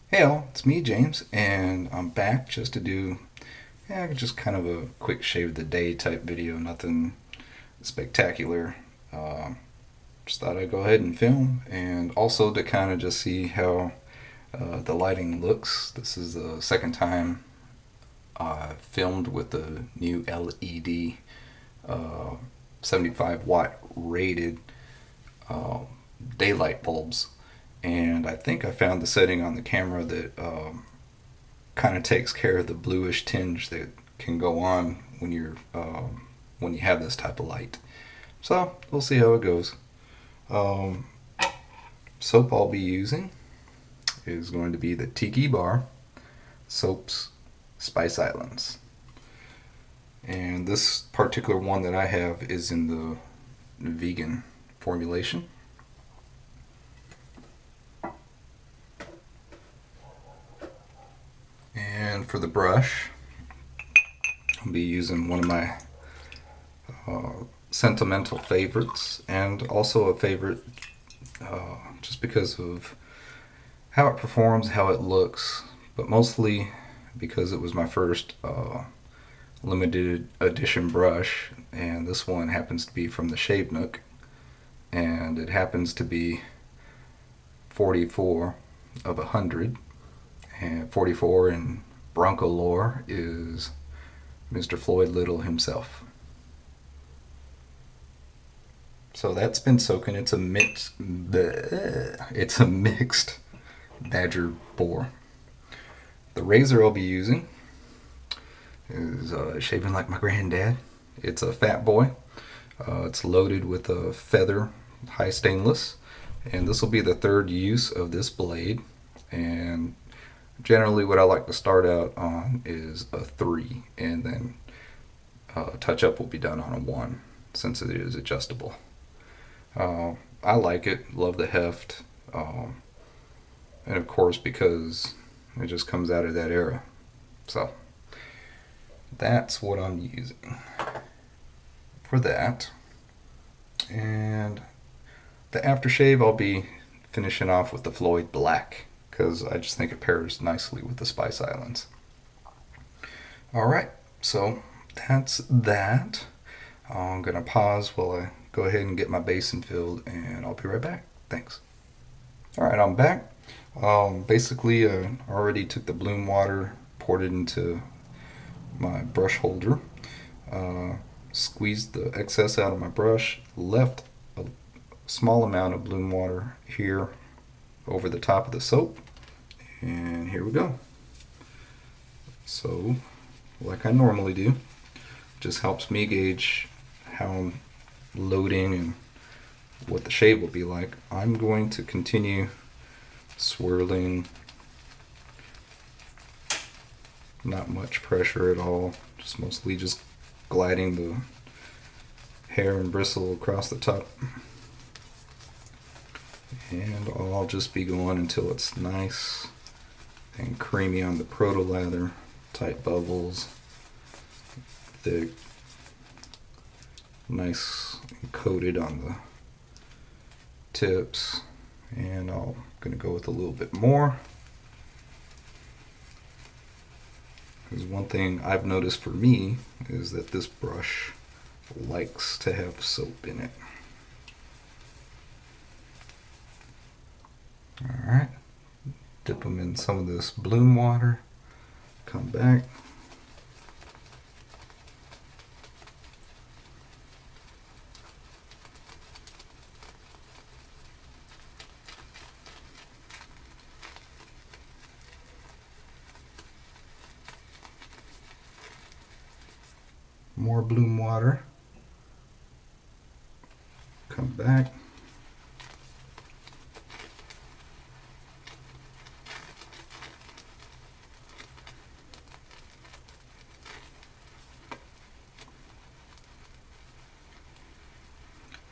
Hey all, it's me, James, and I'm back just to do, just kind of a quick shave of the day type video, nothing spectacular. Um, just thought I'd go ahead and film, and also to kind of just see how the lighting looks. This is the second time I filmed with the new LED 75-watt rated uh, daylight bulbs, and I think I found the setting on the camera that kind of takes care of the bluish tinge that can go on when you have this type of light. So we'll see how it goes. Um, Soap I'll be using is going to be the Tiki Bar Soaps Spice Islands, and this particular one that I have is in the vegan formulation. And for the brush, I'll be using one of my sentimental favorites, and also a favorite just because of how it performs, how it looks, but mostly because it was my first limited edition brush, and this one happens to be from the Shave Nook, and it happens to be 44 of 100, and 44 in Bronco lore is Mr. Floyd Little himself. So that's been soaking. It's a mixed Badger boar. The razor I'll be using is shaving like my granddad. It's a FatBoy. It's loaded with a feather high stainless, and this will be the third use of this blade. And generally, what I like to start out on is a 3, and then touch up will be done on a 1 since it is adjustable. I like it, love the heft, and of course because it just comes out of that era. So that's what I'm using for that. And the aftershave I'll be finishing off with the Floid Black because I just think it pairs nicely with the Spice Islands. Alright, so that's that. I'm going to pause while I go ahead and get my basin filled, and I'll be right back. Thanks. Alright, I'm back. Basically, I already took the bloom water, poured it into my brush holder, squeezed the excess out of my brush, left a small amount of bloom water here over the top of the soap, and here we go. So, like I normally do, just helps me gauge how I'm loading and what the shave will be like. I'm going to continue swirling, not much pressure at all, just mostly just gliding the hair and bristle across the top, and I'll just be going until it's nice and creamy on the proto lather, tight bubbles, thick, nice and coated on the tips. And I'm going to go with a little bit more, because one thing I've noticed for me is that this brush likes to have soap in it. Alright, dip them in some of this bloom water, come back. More bloom water, come back.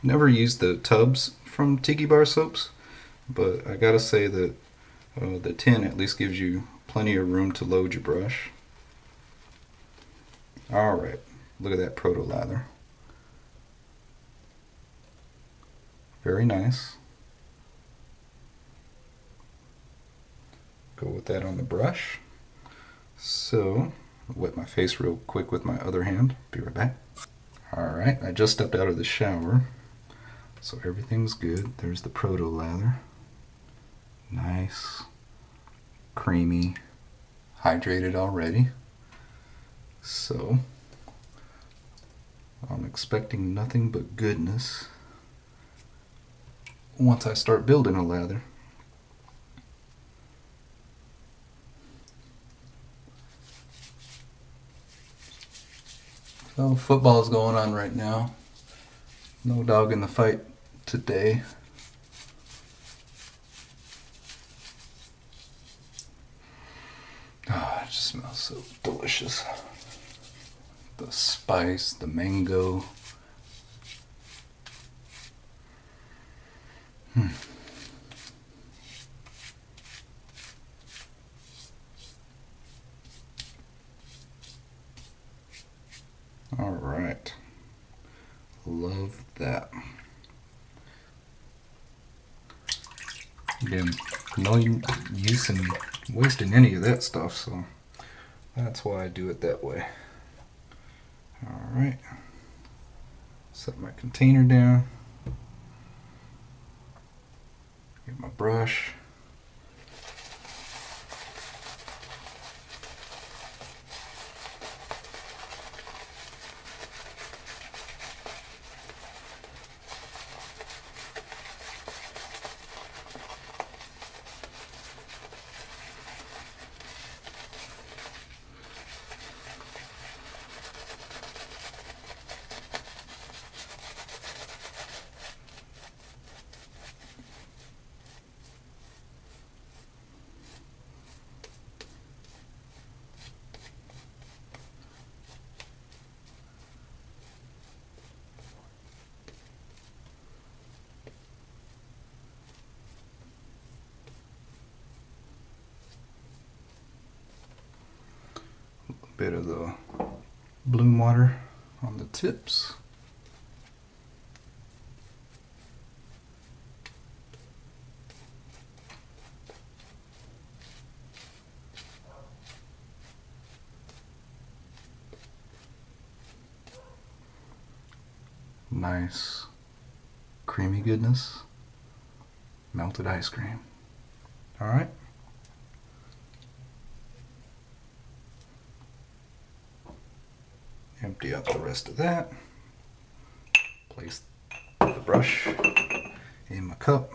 Never used the tubs from Tiki Bar soaps, but I gotta say that the tin at least gives you plenty of room to load your brush. Alright, look at that proto lather. Very nice. Go with that on the brush. So, wet my face real quick with my other hand. Be right back. Alright, I just stepped out of the shower, so everything's good. There's the proto lather. Nice, creamy, hydrated already. So, I'm expecting nothing but goodness once I start building a lather. So football's going on right now. No dog in the fight today. Oh, it just smells so delicious. The spice, the mango. All right. Love that. Again, no use in wasting any of that stuff, so that's why I do it that way. All right. Set my container down. Get my brush. Bit of the bloom water on the tips. Nice creamy goodness. Melted ice cream. All right. Empty out the rest of that. Place the brush in my cup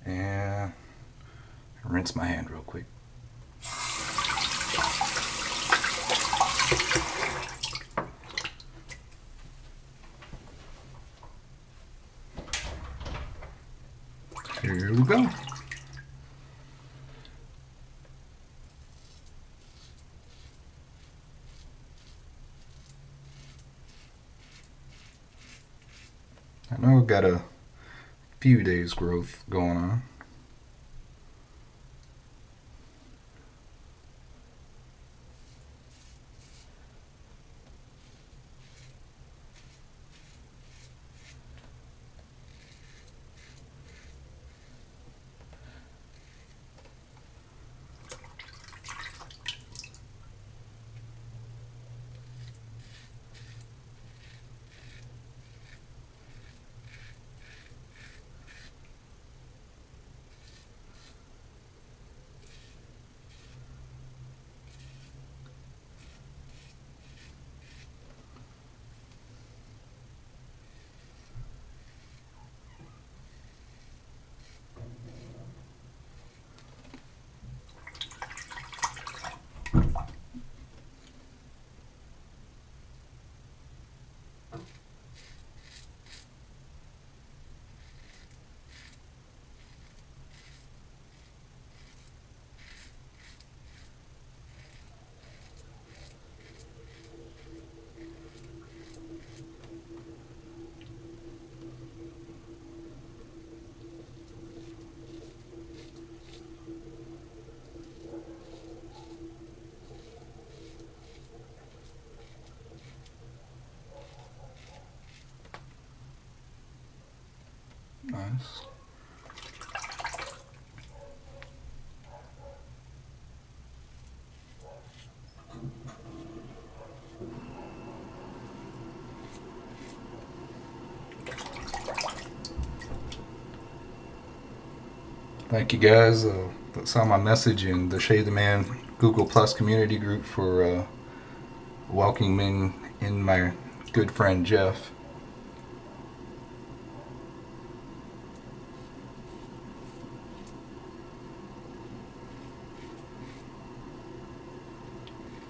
and rinse my hand real quick. Here we go. I know I've got a few days growth going on. Nice. Thank you guys that saw my message in the Shave the Man Google Plus community group for welcoming in my good friend Jeff.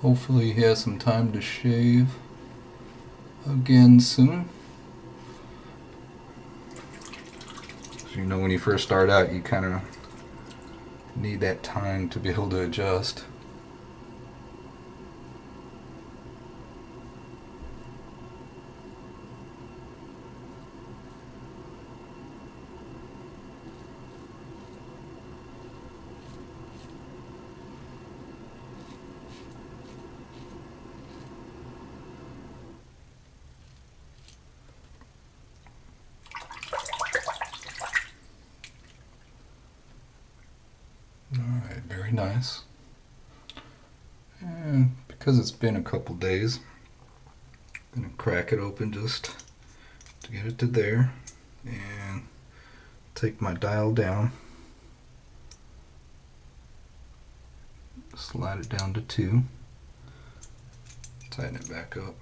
Hopefully he has some time to shave again soon. So, you know, when you first start out, you kind of need that time to be able to adjust. Alright, very nice. And because it's been a couple days, I'm going to crack it open just to get it to there and take my dial down, slide it down to 2, tighten it back up.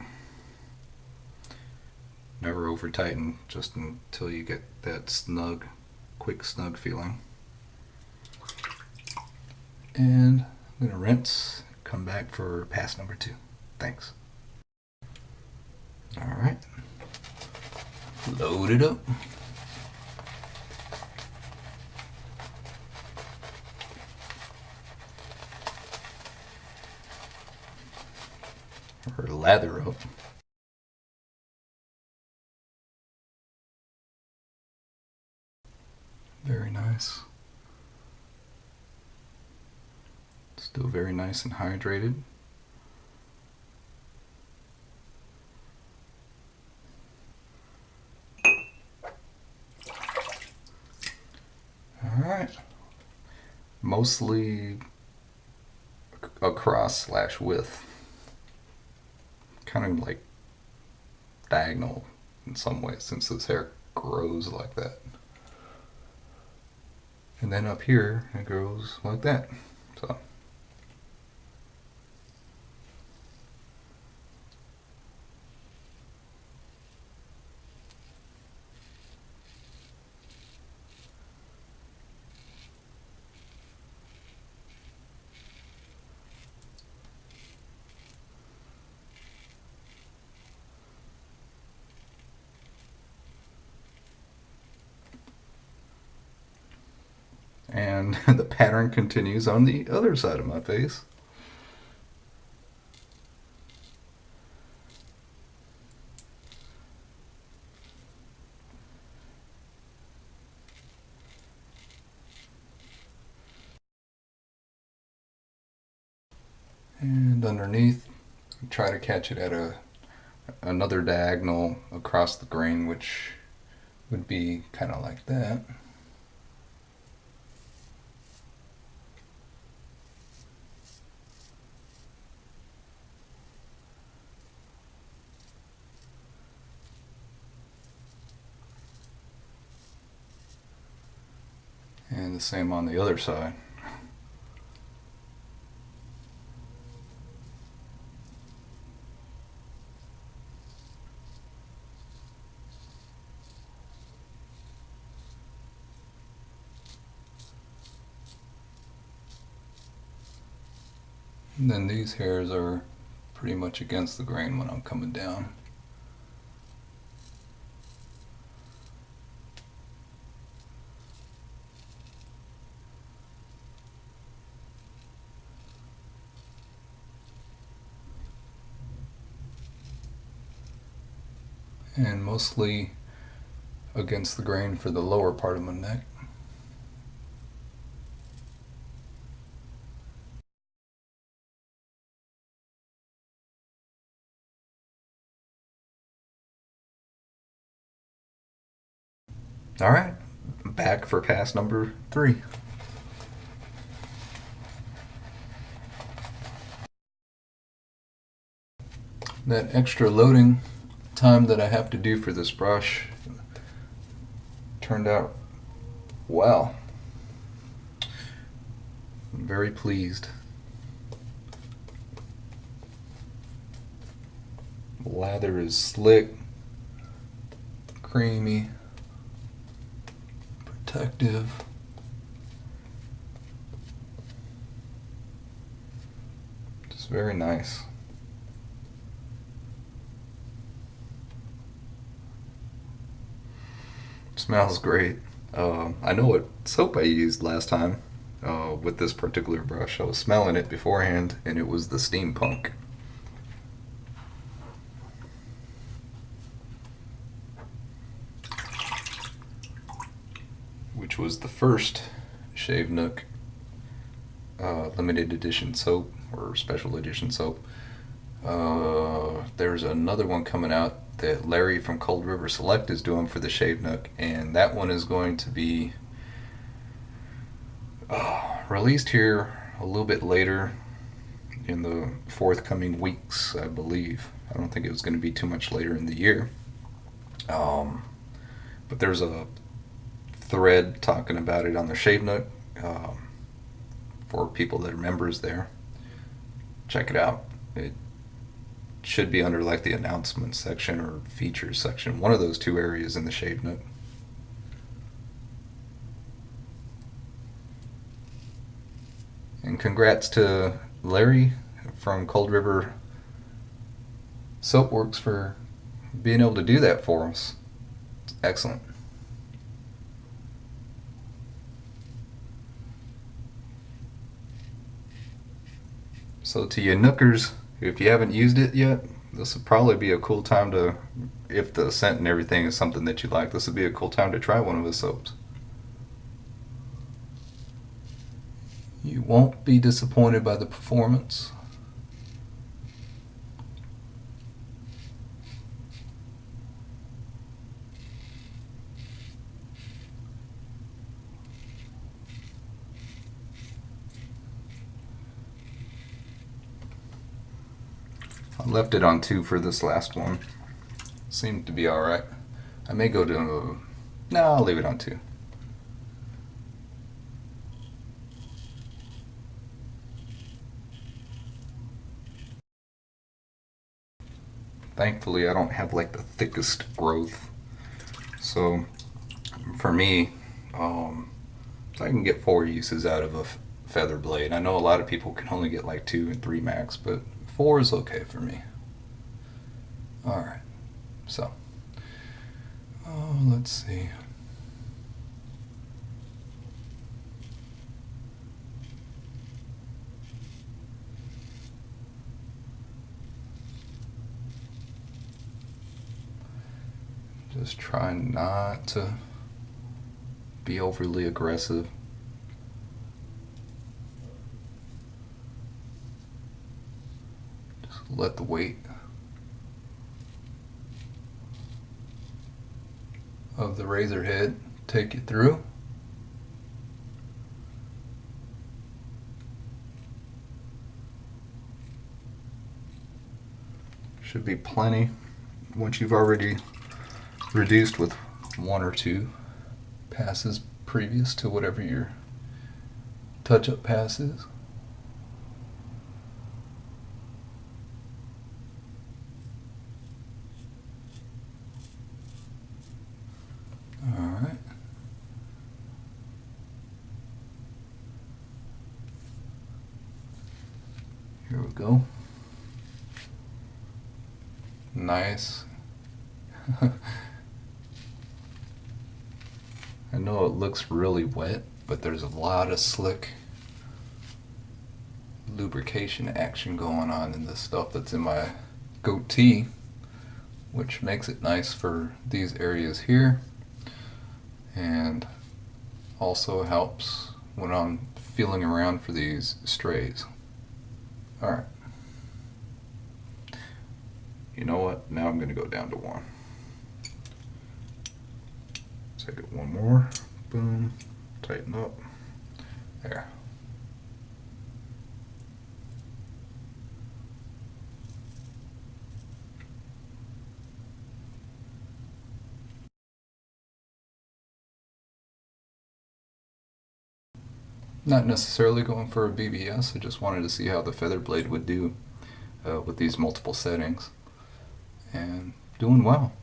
Never over tighten, just until you get that snug, quick snug feeling. And I'm going to rinse, come back for pass number 2. Thanks. Alright, load it up. Or lather up. Very nice. Still very nice and hydrated. Alright. Mostly across / width. Kind of like diagonal in some ways, since this hair grows like that. And then up here it grows like that. So and the pattern continues on the other side of my face. And underneath, try to catch it at another diagonal across the grain, which would be kind of like that. And the same on the other side. And then these hairs are pretty much against the grain when I'm coming down. And mostly against the grain for the lower part of my neck. All right, back for pass number 3. That extra loading time that I have to do for this brush turned out well. very pleased. Lather is slick, creamy, protective. Just very nice. Smells great. I know what soap I used last time with this particular brush. I was smelling it beforehand, and it was the Steampunk. Which was the first Shave Nook limited edition soap or special edition soap. There's another one coming out that Larry from Cold River Select is doing for the Shave Nook, and that one is going to be released here a little bit later in the forthcoming weeks, I believe. I don't think it was going to be too much later in the year. But there's a thread talking about it on the Shave Nook for people that are members there. Check it out. It should be under like the announcement section or features section, one of those two areas in the Shave Nook. And congrats to Larry from Cold River Soapworks for being able to do that for us. It's excellent. So to you Nookers, if you haven't used it yet, this would probably be a cool time to, if the scent and everything is something that you like, this would be a cool time to try one of his soaps. You won't be disappointed by the performance. I left it on 2 for this last one. Seemed to be alright. I may go to... No, I'll leave it on 2. Thankfully, I don't have like the thickest growth. So, for me, I can get 4 uses out of a feather blade. I know a lot of people can only get like 2 and 3 max, but 4 is okay for me. Alright, so, let's see. Just try not to be overly aggressive. Just let the weight of the razor head take you through. Should be plenty once you've already reduced with 1 or 2 passes previous to whatever your touch-up pass is. Alright. Here we go. Nice. I know it looks really wet, but there's a lot of slick lubrication action going on in the stuff that's in my goatee, which makes it nice for these areas here, and also helps when I'm feeling around for these strays. Alright. You know what? Now I'm going to go down to 1. Take it 1 more. Boom. Tighten up. There. Not necessarily going for a BBS, I just wanted to see how the feather blade would do with these multiple settings. And doing well.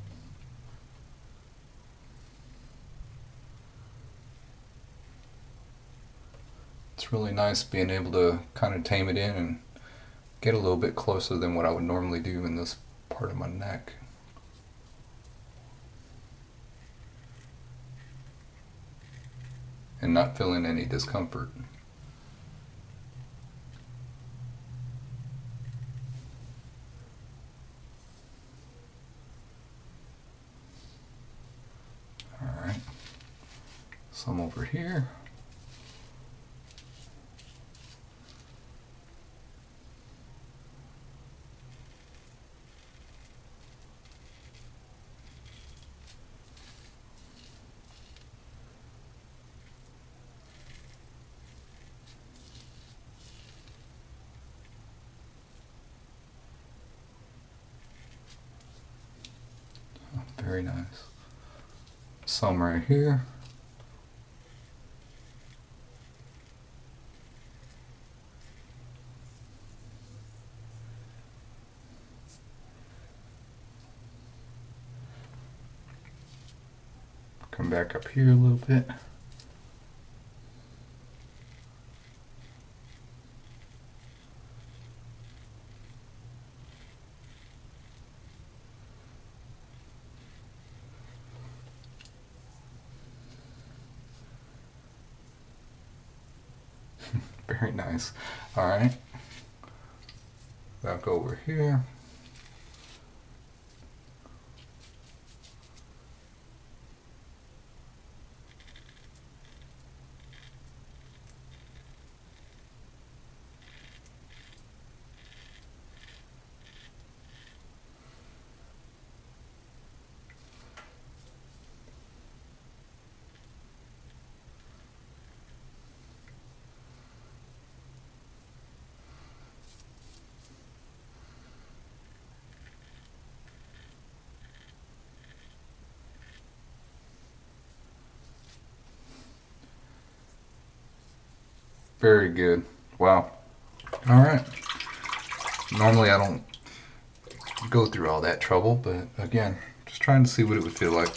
It's really nice being able to kind of tame it in and get a little bit closer than what I would normally do in this part of my neck. And not feeling any discomfort. Alright, some over here. Very nice. Some right here. Come back up here a little bit. Very nice. Alright. Back over here. Very good. Wow. Alright. Normally I don't go through all that trouble, but again, just trying to see what it would feel like.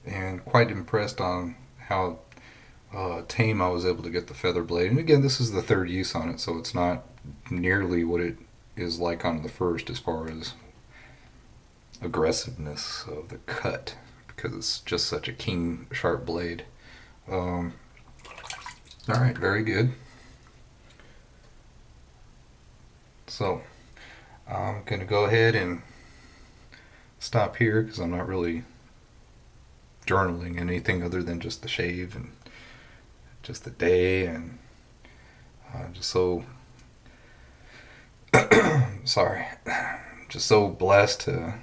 And quite impressed on how tame I was able to get the feather blade. And again, this is the third use on it, so it's not nearly what it is like on the first as far as aggressiveness of the cut, because it's just such a keen, sharp blade. Alright, very good. So, I'm going to go ahead and stop here because I'm not really journaling anything other than just the shave and just the day, and just so sorry, just so blessed to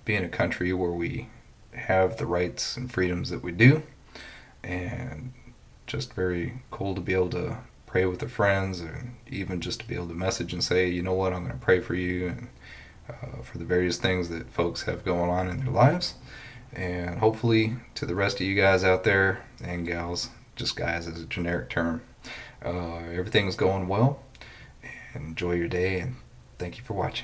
be in a country where we have the rights and freedoms that we do, and just very cool to be able to pray with the friends, and even just to be able to message and say, you know what, I'm going to pray for you and for the various things that folks have going on in their lives. And hopefully to the rest of you guys out there, and gals, just guys as a generic term, everything's going well, and enjoy your day, and thank you for watching.